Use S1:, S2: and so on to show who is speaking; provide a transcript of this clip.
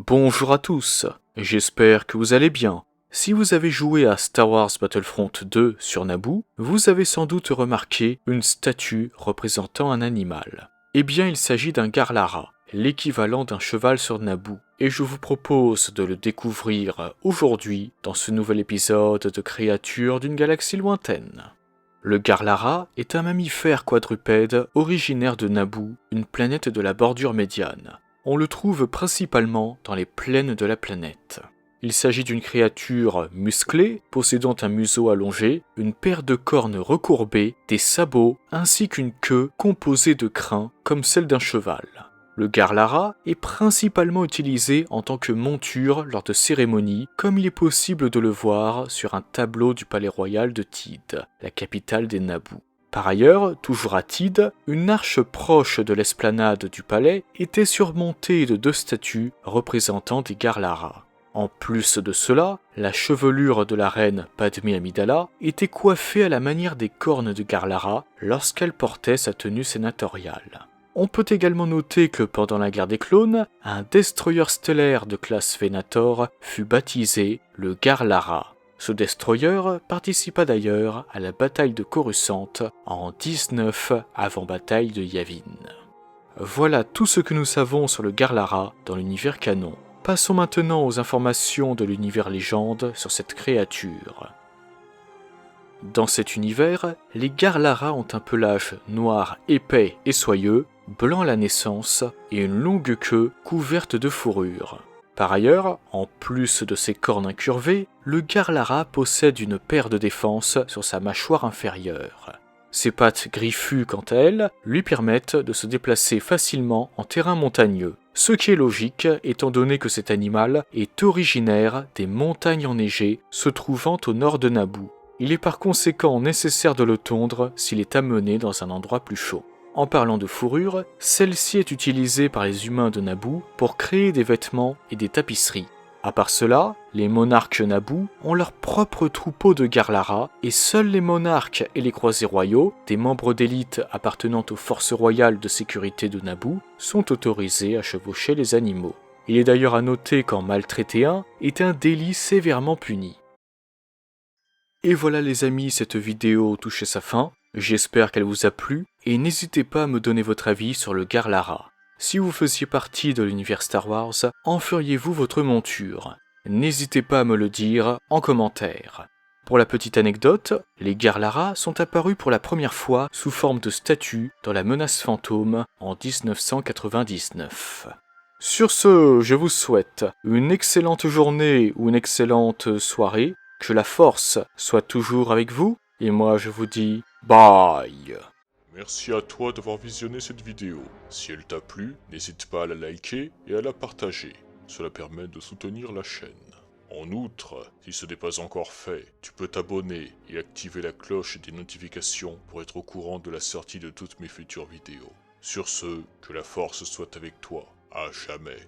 S1: Bonjour à tous, j'espère que vous allez bien. Si vous avez joué à Star Wars Battlefront 2 sur Naboo, vous avez sans doute remarqué une statue représentant un animal. Eh bien, il s'agit d'un Garlara, l'équivalent d'un cheval sur Naboo, et je vous propose de le découvrir aujourd'hui dans ce nouvel épisode de Créatures d'une galaxie lointaine. Le Garlara est un mammifère quadrupède originaire de Naboo, une planète de la bordure médiane. On le trouve principalement dans les plaines de la planète. Il s'agit d'une créature musclée, possédant un museau allongé, une paire de cornes recourbées, des sabots, ainsi qu'une queue composée de crins comme celle d'un cheval. Le Garlara est principalement utilisé en tant que monture lors de cérémonies, comme il est possible de le voir sur un tableau du palais royal de Teed, la capitale des Naboo. Par ailleurs, toujours à Teed, une arche proche de l'esplanade du palais était surmontée de 2 statues représentant des Garlara. En plus de cela, la chevelure de la reine Padmé Amidala était coiffée à la manière des cornes de Garlara lorsqu'elle portait sa tenue sénatoriale. On peut également noter que pendant la guerre des clones, un destroyer stellaire de classe Venator fut baptisé le Garlara. Ce destroyer participa d'ailleurs à la bataille de Coruscant en 19 avant bataille de Yavin. Voilà tout ce que nous savons sur le Garlara dans l'univers canon. Passons maintenant aux informations de l'univers légende sur cette créature. Dans cet univers, les Garlara ont un pelage noir épais et soyeux, blanc à la naissance et une longue queue couverte de fourrure. Par ailleurs, en plus de ses cornes incurvées, le Garlara possède une paire de défense sur sa mâchoire inférieure. Ses pattes griffues, quant à elles, lui permettent de se déplacer facilement en terrain montagneux, ce qui est logique étant donné que cet animal est originaire des montagnes enneigées se trouvant au nord de Naboo. Il est par conséquent nécessaire de le tondre s'il est amené dans un endroit plus chaud. En parlant de fourrure, celle-ci est utilisée par les humains de Naboo pour créer des vêtements et des tapisseries. À part cela, les monarques Naboo ont leur propre troupeau de Garlara et seuls les monarques et les croisés royaux, des membres d'élite appartenant aux forces royales de sécurité de Naboo, sont autorisés à chevaucher les animaux. Il est d'ailleurs à noter qu'en maltraiter un est un délit sévèrement puni. Et voilà les amis, cette vidéo touche à sa fin. J'espère qu'elle vous a plu et n'hésitez pas à me donner votre avis sur le Garlara. Si vous faisiez partie de l'univers Star Wars, en feriez-vous votre monture? N'hésitez pas à me le dire en commentaire. Pour la petite anecdote, les Garlara sont apparus pour la première fois sous forme de statues dans la menace fantôme en 1999. Sur ce, je vous souhaite une excellente journée ou une excellente soirée, que la force soit toujours avec vous, et moi je vous dis bye.
S2: Merci à toi d'avoir visionné cette vidéo. Si elle t'a plu, n'hésite pas à la liker et à la partager. Cela permet de soutenir la chaîne. En outre, si ce n'est pas encore fait, tu peux t'abonner et activer la cloche des notifications pour être au courant de la sortie de toutes mes futures vidéos. Sur ce, que la force soit avec toi, à jamais.